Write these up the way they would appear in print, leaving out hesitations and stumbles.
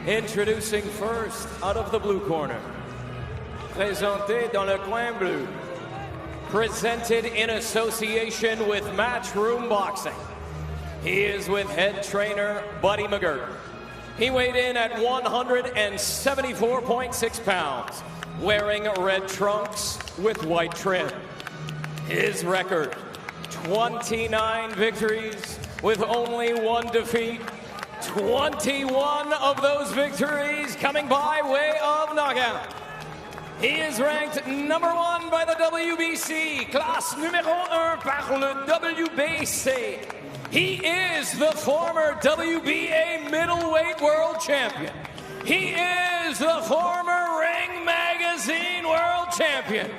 Introducing first, out of the blue corner, présenté dans le coin bleu, presented in association with Matchroom Boxing. He is with head trainer Buddy McGirt. He weighed in at 174.6 pounds, wearing red trunks with white trim. His record, 29 victories with only 1 defeat. 21 of those victories coming by way of knockout. He is ranked number 1 by the WBC, classe numéro 1 par le WBC. He is the former WBA middleweight world champion. He is the former Ring Magazine world champion.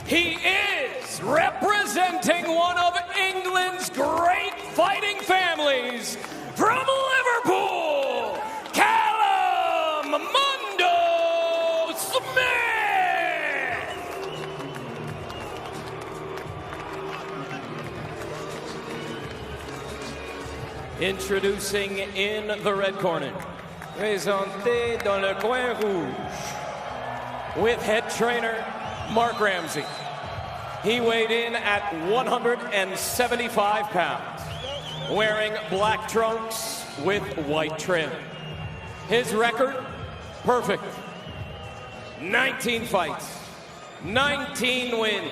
He is representing one of England's great fighting families from Liverpool, Callum Smith. Introducing in the red corner, présenté dans le coin rouge, with head trainer Mark Ramsey. He weighed in at 175 pounds, wearing black trunks with white trim. His record, perfect. 19 fights, 19 wins.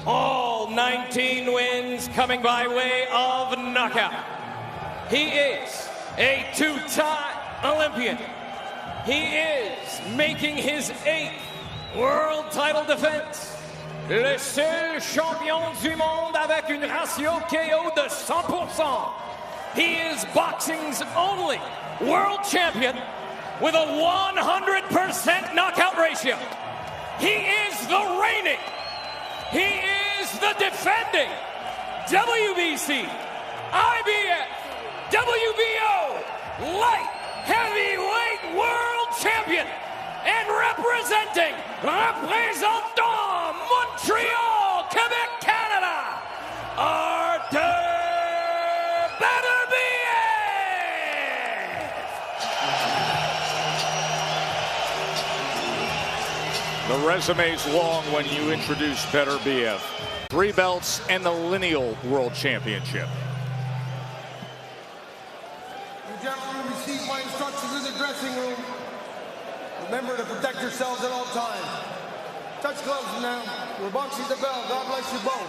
All 19 wins coming by way of knockout. He is a 2-time Olympian. He is making his 8th world title defense. Le seul champion du monde avec une ratio KO de 100%. He is boxing's only world champion with a 100% knockout ratio. He is the reigning, he is the defending WBC, IBF, WBO light heavyweight world champion, and representing Montreal, Quebec, Canada, Артур Beterbiев. The resume's long when you introduce Beterbiev. 3 belts and the lineal world championship. You gentlemen receive my instructions in the dressing room. Remember to protect yourselves at all times. Touch gloves now. We're boxing the belt. God bless you both.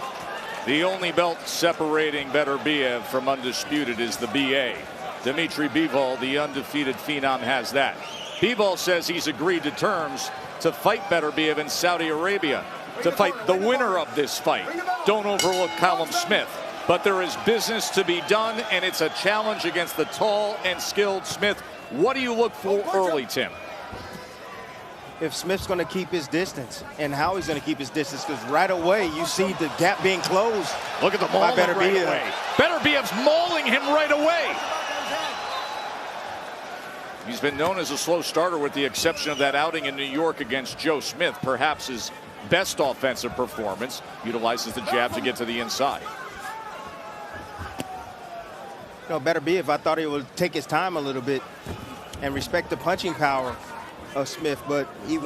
The only belt separating Beterbiev from undisputed is the BA. Dmitry Bivol, the undefeated phenom, has that. Bivol says he's agreed to terms to fight Beterbiev in Saudi Arabia, to fight the winner of this fight. Don't overlook Callum Smith. But there is business to be done, and it's a challenge against the tall and skilled Smith. What do you look for early, Tim? If Smith's going to keep his distance, and how he's going to keep his distance, because right away you see the gap being closed. Look at the mauling right away. Beterbiev's mauling him right away. He's been known as a slow starter with the exception of that outing in New York against Joe Smith. Perhaps his best offensive performance. Utilizes the jab to get to the inside. You know, Beterbiev, I thought he would take his time a little bit and respect the punching power of Smith, but he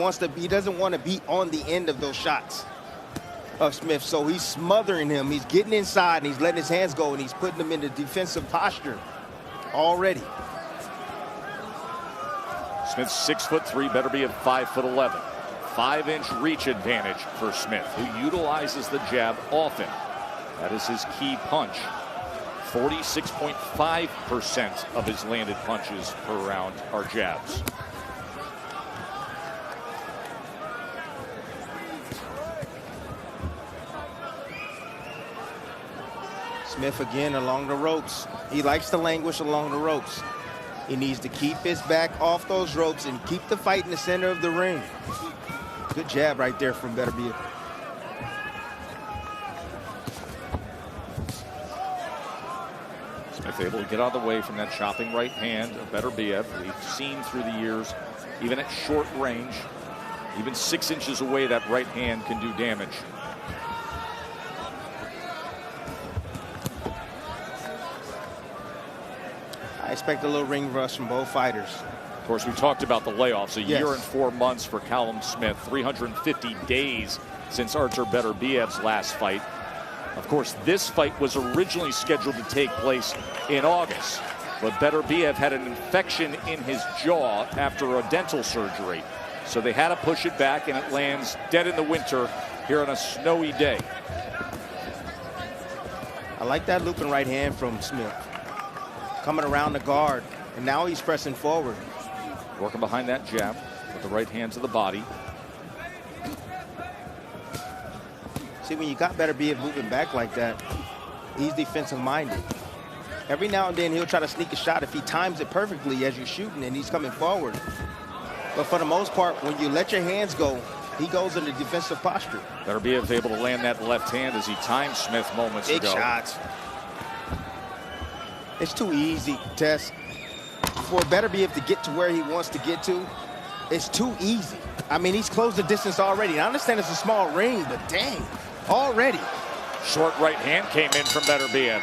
doesn't want to be on the end of those shots of Smith, so he's smothering him. He's getting inside and he's letting his hands go and he's putting him in a defensive posture already. Smith's 6'3", Beterbiev 5'11". 5-inch reach advantage for Smith, who utilizes the jab often. That is his key punch. 46.5% of his landed punches per round are jabs. Smith again along the ropes. He likes to languish along the ropes. He needs to keep his back off those ropes and keep the fight in the center of the ring. Good jab right there from Beterbiev. Smith able to get out of the way from that chopping right hand of Beterbiev. We've seen through the years, even at short range, even 6 inches away, that right hand can do damage. I expect a little ring rust from both fighters. Of course, we talked about the layoffs. A Yes. year and 4 months for Callum Smith. 350 days since Artur Beterbiev's last fight. Of course, this fight was originally scheduled to take place in August. But Beterbiev had an infection in his jaw after a dental surgery. So they had to push it back, and it lands dead in the winter here on a snowy day. I like that looping right hand from Smith. Coming around the guard, and now he's pressing forward. Working behind that jab with the right hand to the body. See, when you got Beterbiev moving back like that, he's defensive minded. Every now and then he'll try to sneak a shot if he times it perfectly as you're shooting and he's coming forward. But for the most part, when you let your hands go, he goes into defensive posture. Beterbiev able to land that left hand as he timed Smith moments Big ago. shots. It's too easy, Tess. For Beterbiev to get to where he wants to get to, it's too easy. I mean, he's closed the distance already. I understand it's a small ring, but dang, already. Short right hand came in from Beterbiev.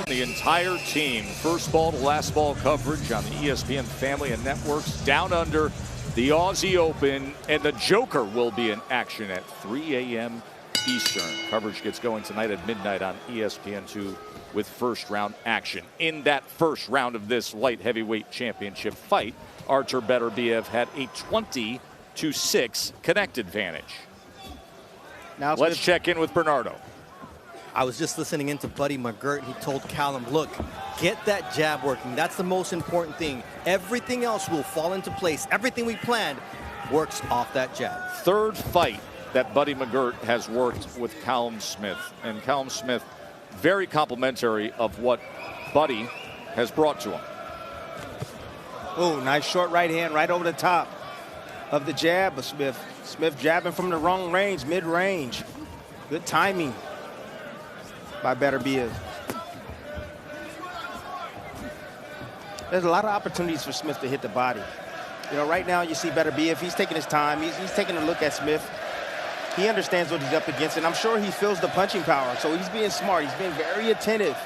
The entire team, first ball to last ball coverage on the ESPN family and networks, down under the Aussie Open, and the Joker will be in action at 3 a.m. Eastern. Coverage gets going tonight at midnight on ESPN2 with first round action. In that first round of this light heavyweight championship fight, Artur Beterbiev had a 20-6 connect advantage. Now let's check in with Bernardo. I was just listening into Buddy McGirt. He told Callum, look, get that jab working. That's the most important thing. Everything else will fall into place. Everything we planned works off that jab. Third fight that Buddy McGirt has worked with Callum Smith. And Callum Smith, very complimentary of what Buddy has brought to him. Oh, nice short right hand right over the top of the jab of Smith. Smith jabbing from the wrong range, mid-range. Good timing by Beterbiev. There's a lot of opportunities for Smith to hit the body. You know, right now you see Beterbiev, he's taking his time. He's taking a look at Smith. He understands what he's up against, and I'm sure he feels the punching power. So he's being smart. He's being very attentive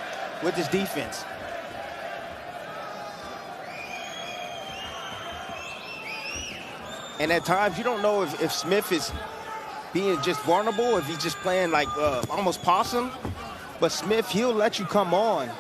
with his defense. And at times, you don't know if Smith is being just vulnerable, if he's just playing like almost possum. But Smith, he'll let you come on,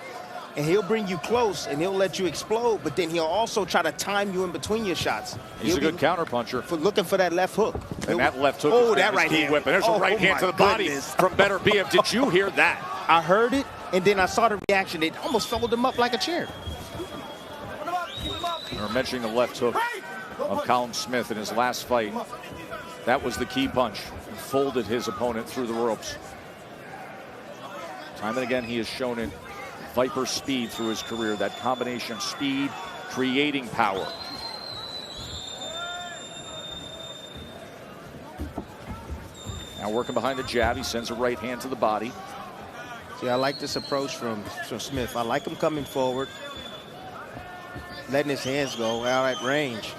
and he'll bring you close, and he'll let you explode. But then he'll also try to time you in between your shots. He's a good counterpuncher. For looking for that left hook. And that left hook oh, is that right hand weapon. There's a right hand to the body from Beterbiev. Did you hear that? I heard it, and then I saw the reaction. It almost folded him up like a chair. We're mentioning the left hook of Callum Smith in his last fight. That was the key punch. He folded his opponent through the ropes. Time and again, he has shown it. Viper speed through his career. That combination of speed, creating power. Now working behind the jab, he sends a right hand to the body. See, I like this approach from Smith. I like him coming forward, letting his hands go out at range.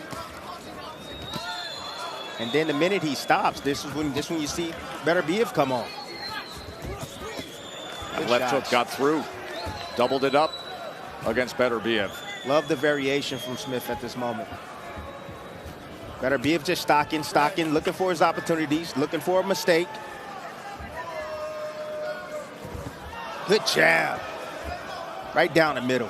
And then the minute he stops, this is when you see Beterbiev come on. That left hook got through, doubled it up against Beterbiev. Love the variation from Smith at this moment. Beterbiev just stocking, looking for his opportunities, looking for a mistake. Good jab. Right down the middle.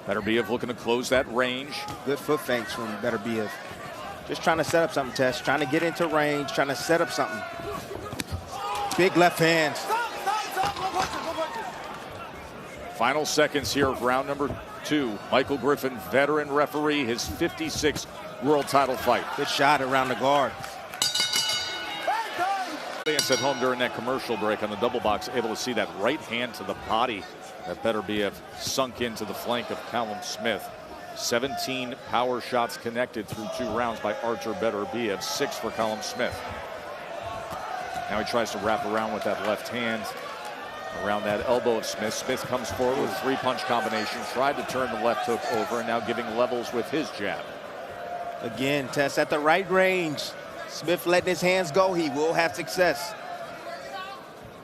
Beterbiev looking to close that range. Good foot feints from Beterbiev. Just trying to set up something, Tess. Trying to get into range, trying to set up something. Big left hands. Final seconds here of round number 2. Michael Griffin, veteran referee, his 56th world title fight. Good shot around the guard. Audience at home during that commercial break on the double box, able to see that right hand to the body that Beterbiev sunk into the flank of Callum Smith. 17 power shots connected through 2 rounds by Artur Beterbiev, 6 for Callum Smith. Now he tries to wrap around with that left hand around that elbow of Smith. Smith comes forward with a 3-punch combination, tried to turn the left hook over, and now giving levels with his jab. Again, Tess at the right range. Smith letting his hands go, he will have success.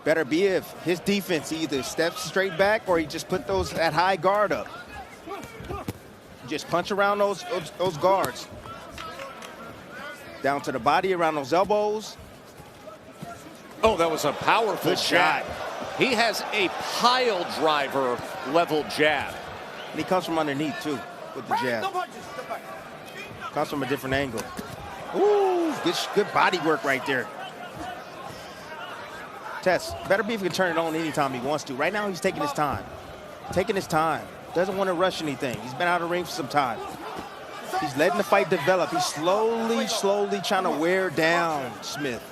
Beterbiev, his defense, he either steps straight back or he just put that high guard up. Just punch around those guards. Down to the body, around those elbows. Oh, that was a powerful jab. He has a pile driver level jab. And he comes from underneath too with the jab. Comes from a different angle. Ooh, good body work right there. Tess, Beterbiev can turn it on anytime he wants to. Right now, he's taking his time. Taking his time. Doesn't want to rush anything. He's been out of the ring for some time. He's letting the fight develop. He's slowly trying to wear down Smith.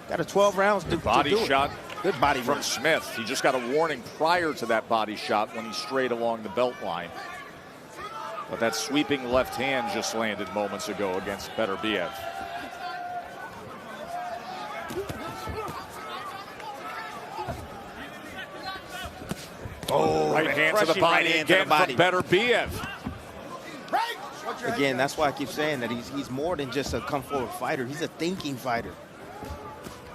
Got a 12 rounds to do it. Body shot. Good body from work. Smith. He just got a warning prior to that body shot when he strayed along the belt line. But that sweeping left hand just landed moments ago against Beterbiev. Oh, right hand to the body again from Beterbiev. Again, that's why I keep saying that he's more than just a come-forward fighter. He's a thinking fighter,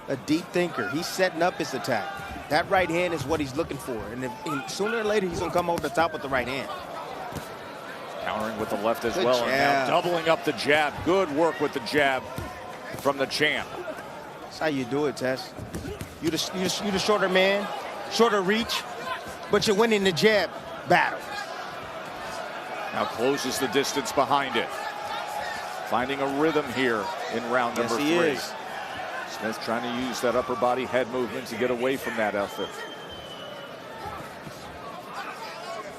a deep thinker. He's setting up his attack. That right hand is what he's looking for. And sooner or later, he's going to come over the top with the right hand. Countering with the left as well. And now doubling up the jab. Good work with the jab from the champ. That's how you do it, Tess. You the shorter man, shorter reach, but you're winning the jab battle. Now closes the distance behind it. Finding a rhythm here in round number 3. Is. Smith trying to use that upper body head movement to get away from that effort.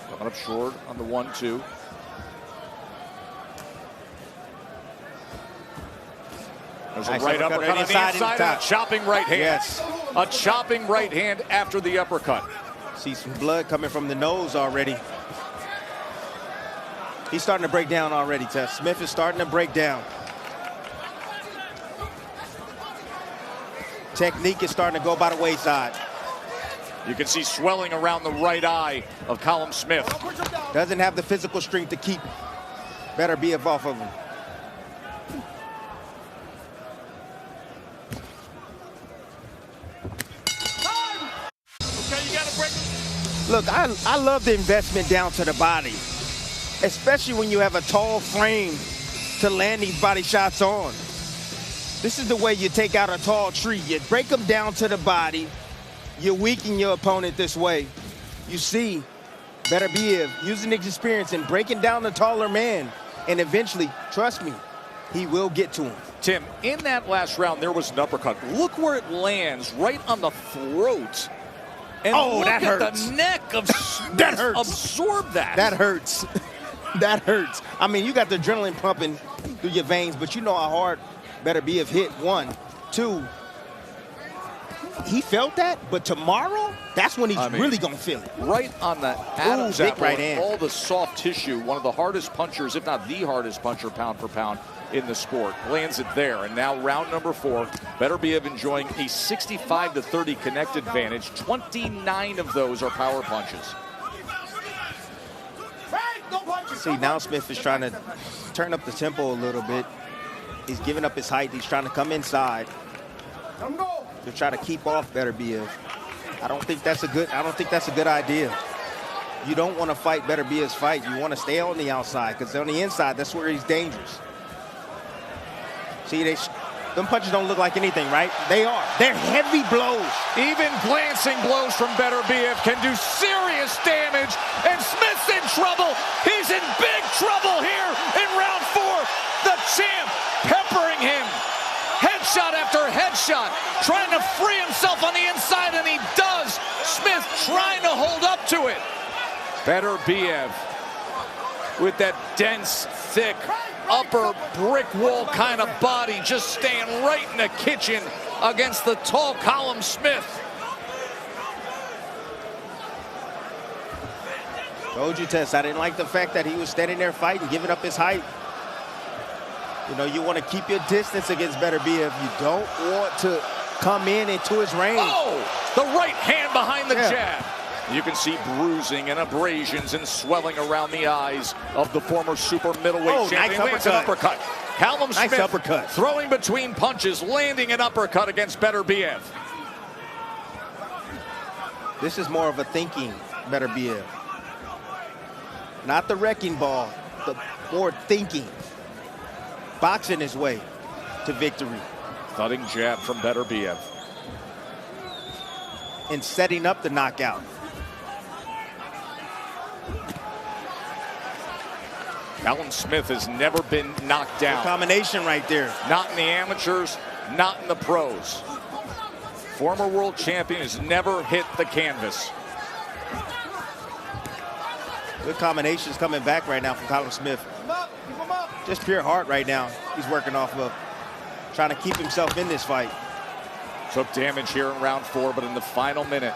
Coming up short on the 1-2. There's a right uppercut on the inside and a chopping right hand. Yes. A chopping right hand after the uppercut. See some blood coming from the nose already. He's starting to break down already, Tess. Smith is starting to break down. Technique is starting to go by the wayside. You can see swelling around the right eye of Kallum Smith. Doesn't have the physical strength to keep Beterbiev off of him. Look, I love the investment down to the body, especially when you have a tall frame to land these body shots on. This is the way you take out a tall tree. You break them down to the body. You weaken your opponent this way. You see Beterbiev using his experience and breaking down the taller man. And eventually, trust me, he will get to him. Tim, in that last round, there was an uppercut. Look where it lands, right on the throat. And look that at hurts. The neck of Smith. That hurts. Absorb that. That hurts. That hurts. I mean, you got the adrenaline pumping through your veins, but you know how hard Beterbiev hit. 1, 2. He felt that, but tomorrow, that's when he's really going to feel it. Right on the Adam's apple, right hand. All the soft tissue, one of the hardest punchers, if not the hardest puncher pound for pound in the sport. Lands it there. And now round number 4, Beterbiev enjoying a 65-30 connect advantage. 29 of those are power punches. See, now Smith is trying to turn up the tempo a little bit. He's giving up his height. He's trying to come inside to try to keep off Beterbiev. I don't think that's a good idea. You don't want to fight Beterbiev's fight. You want to stay on the outside, because on the inside, that's where he's dangerous. See, them punches don't look like anything, right? They are. They're heavy blows. Even glancing blows from Beterbiev can do serious damage, and Smith's in trouble. He's in big trouble here in round 4. The champ peppering him. Headshot after headshot, trying to free himself on the inside, and he does. Smith trying to hold up to it. Beterbiev with that dense, thick, upper brick wall kind of body, just staying right in the kitchen against the tall Kallum Smith. Told you, Tess, I didn't like the fact that he was standing there fighting, giving up his height. You know, you want to keep your distance against Beterbiev. You don't want to come into his range. Oh, the right hand behind the jab. You can see bruising and abrasions and swelling around the eyes of the former super middleweight champion. Nice uppercut. Kallum Smith uppercut. Throwing between punches, landing an uppercut against Beterbiev. This is more of a thinking Beterbiev. Not the wrecking ball, the more thinking. Boxing his way to victory. Thudding jab from Beterbiev. And setting up the knockout. Callum Smith has never been knocked down. Good combination right there. Not in the amateurs, not in the pros. Former world champion has never hit the canvas. Good combinations coming back right now from Callum Smith. Just pure heart right now he's working off of. Trying to keep himself in this fight. Took damage here in round 4, but in the final minute,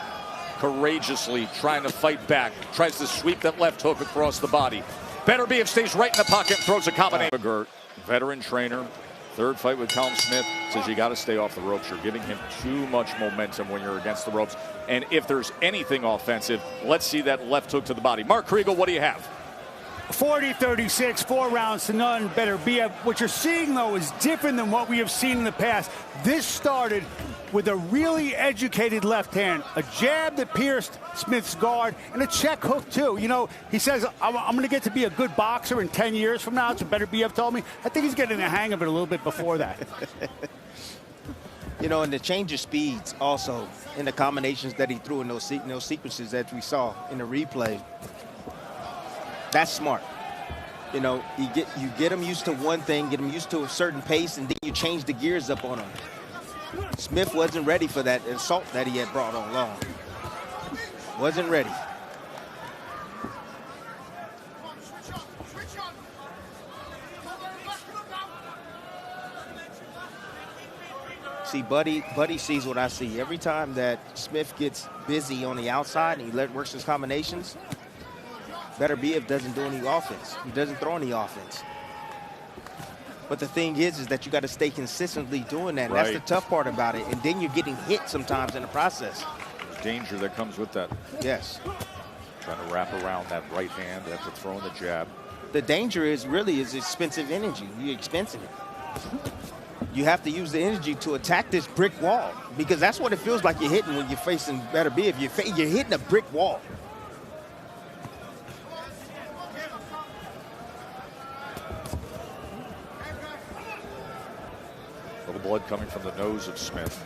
courageously trying to fight back. Tries to sweep that left hook across the body. Beterbiev stays right in the pocket and throws a combination. Veteran trainer, third fight with Callum Smith, says you got to stay off the ropes. You're giving him too much momentum when you're against the ropes. And if there's anything offensive, let's see that left hook to the body. Mark Kriegel, what do you have? 40-36, 4 rounds to none. Beterbiev. What you're seeing, though, is different than what we have seen in the past. This started with a really educated left hand, a jab that pierced Smith's guard, and a check hook, too. You know, he says, I'm going to get to be a good boxer in 10 years from now. That's what Beterbiev told me. I think he's getting the hang of it a little bit before that. You know, and the change of speeds also in the combinations that he threw in those sequences that we saw in the replay. That's smart. You know, you get him used to one thing, get him used to a certain pace, and then you change the gears up on him. Smith wasn't ready for that assault that he had brought on long. Wasn't ready. See, Buddy sees what I see. Every time that Smith gets busy on the outside and he works his combinations, Beterbiev doesn't do any offense. He doesn't throw any offense. But the thing is that you got to stay consistently doing that. Right. That's the tough part about it. And then you're getting hit sometimes in the process. There's danger that comes with that. Yes. Trying to wrap around that right hand after throwing the jab. The danger is expensive energy. You're expensing it. You have to use the energy to attack this brick wall, because that's what it feels like you're hitting when you're facing Beterbiev. You're hitting a brick wall. Little blood coming from the nose of Smith.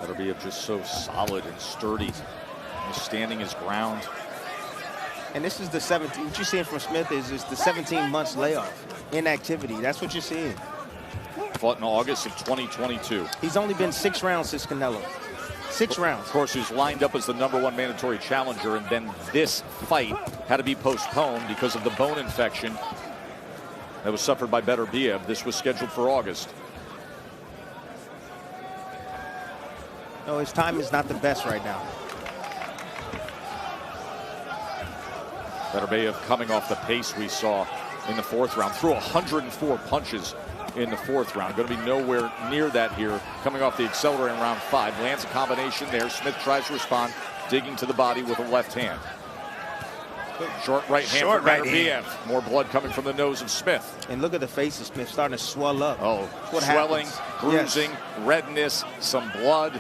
Beterbiev just so solid and sturdy. He's standing his ground. And this is the 17. What you're seeing from Smith is the 17 months layoff, inactivity. That's what you're seeing. Fought in August of 2022. He's only been 6 rounds since Canelo. 6 rounds. Of course, he was lined up as the #1 mandatory challenger, and then this fight had to be postponed because of the bone infection that was suffered by Beterbiev. This was scheduled for August. No, his time is not the best right now. Beterbiev coming off the pace we saw in the 4th round. Threw 104 punches in the 4th round. Going to be nowhere near that here. Coming off the accelerator in round 5. Lands a combination there. Smith tries to respond, digging to the body with a left hand. Short right hand for Beterbiev. More blood coming from the nose of Smith. And look at the face of Smith starting to swell up. Oh, what swelling, happens. bruising, Yes. redness, some blood.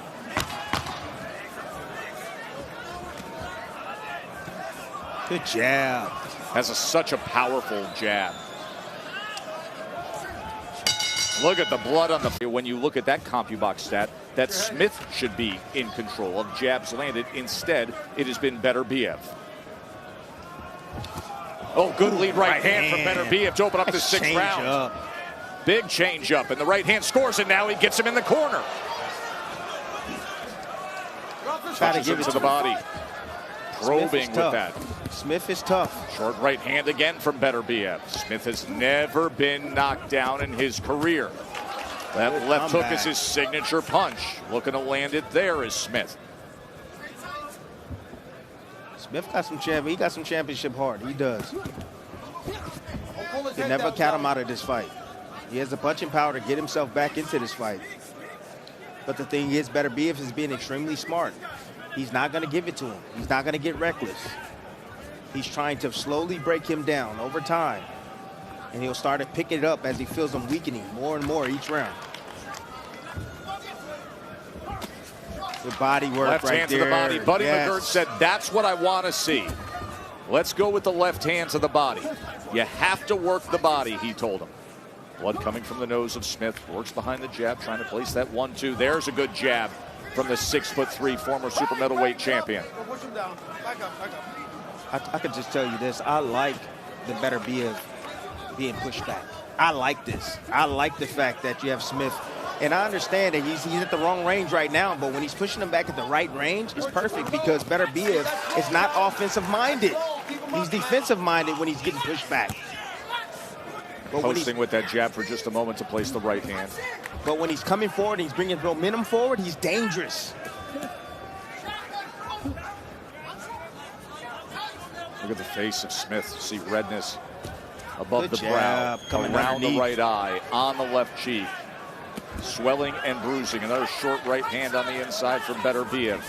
Good jab. Has such a powerful jab. Look at the blood on the... When you look at that CompuBox stat, that Smith should be in control of jabs landed. Instead, it has been Beterbiev. Oh, good lead right hand from Beterbiev to open up the 6th round. Big change up, and the right hand scores it now. He gets him in the corner. Try to give it to the body. Probing with tough. that. Smith is tough. Short right hand again from Beterbiev. Smith has never been knocked down in his career. That left hook is his signature punch. Looking to land it there is Smith. Smith got some he got some championship heart. He does. You never count him out of this fight. He has the punching power to get himself back into this fight. But the thing is, Beterbiev is being extremely smart. He's not going to give it to him. He's not going to get reckless. He's trying to slowly break him down over time. And he'll start to pick it up as he feels him weakening more and more each round. The body work Left right hand there. to the body. Buddy Yes. McGirt said, that's what I want to see. Let's go with the left hand to the body. You have to work the body, he told him. Blood coming from the nose of Smith. Works behind the jab, trying to place that 1-2. There's a good jab from the 6'3" former super middleweight champion. Push him down. Back up, back up. I could just tell you this. I like the Beterbiev being pushed back. I like this. I like the fact that you have Smith. And I understand that he's at the wrong range right now, but when he's pushing him back at the right range, it's perfect because Beterbiev is not offensive-minded. He's defensive-minded when he's getting pushed back. But Posting with that jab for just a moment to place the right hand. But when he's coming forward and he's bringing momentum forward, he's dangerous. Look at the face of Smith. See redness above Good the brow, jab, coming around underneath. the right eye, on the left cheek. Swelling and bruising. Another short right hand on the inside from Beterbiev.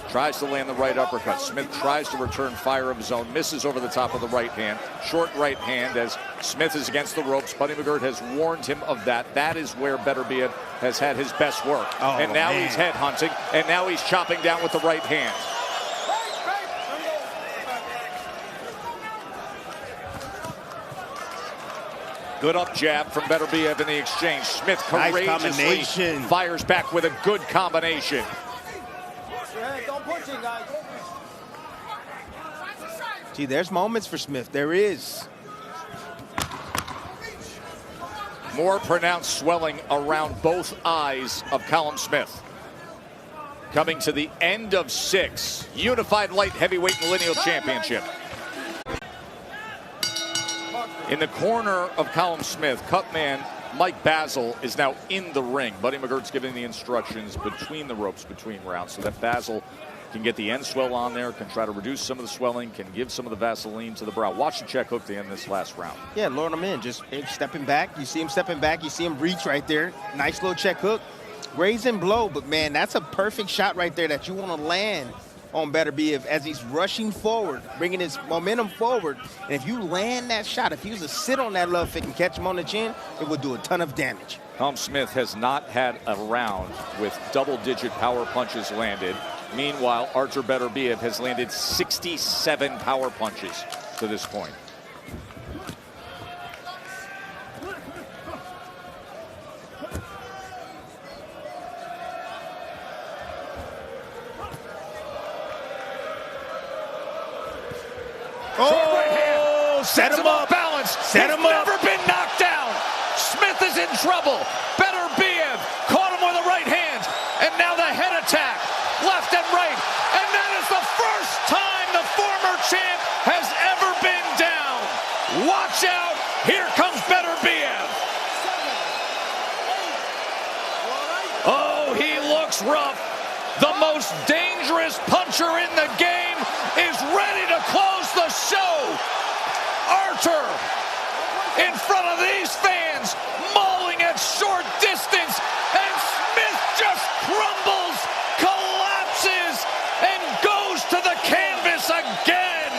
Tries to land the right uppercut. Smith tries to return fire of his own. Misses over the top of the right hand. Short right hand as Smith is against the ropes. Buddy McGirt has warned him of that. That is where Beterbiev has had his best work. Oh, and now man. he's head hunting. And now he's chopping down with the right hand. Good up jab from Beterbiev in the exchange. Smith Nice courageously combination. fires back with a good combination. Don't push him, guys. See, there's moments for Smith. There is. More pronounced swelling around both eyes of Callum Smith. Coming to the end of 6. Unified light heavyweight millennial championship. In the corner of Callum Smith, cutman Mike Basil is now in the ring. Buddy McGirt's giving the instructions between the ropes, between rounds, so that Basil can get the end swell on there, can try to reduce some of the swelling, can give some of the Vaseline to the brow. Watch the check hook to end this last round. Yeah, lure him in. Just stepping back. You see him stepping back. You see him reach right there. Nice little check hook. Raise and blow. But, man, that's a perfect shot right there that you want to land on Beterbiev as he's rushing forward, bringing his momentum forward. And if you land that shot, if you was to sit on that love kick and catch him on the chin, it would do a ton of damage. Callum Smith has not had a round with double-digit power punches landed. Meanwhile, Artur Beterbiev has landed 67 power punches to this point. Oh, set him up. Balance. Set him up. Never been knocked down. Smith is in trouble. Beterbiev caught him with a right hand. And now the head attack. Left and right. And that is the first time the former champ has ever been down. Watch out. Here comes Beterbiev. Oh, he looks rough. The most dangerous puncher in the game is ready to close the show. Artur in front of these fans, mauling at short distance, and Smith just crumbles, collapses, and goes to the canvas again.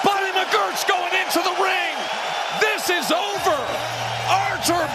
Buddy McGirt's going into the ring. This is over. Artur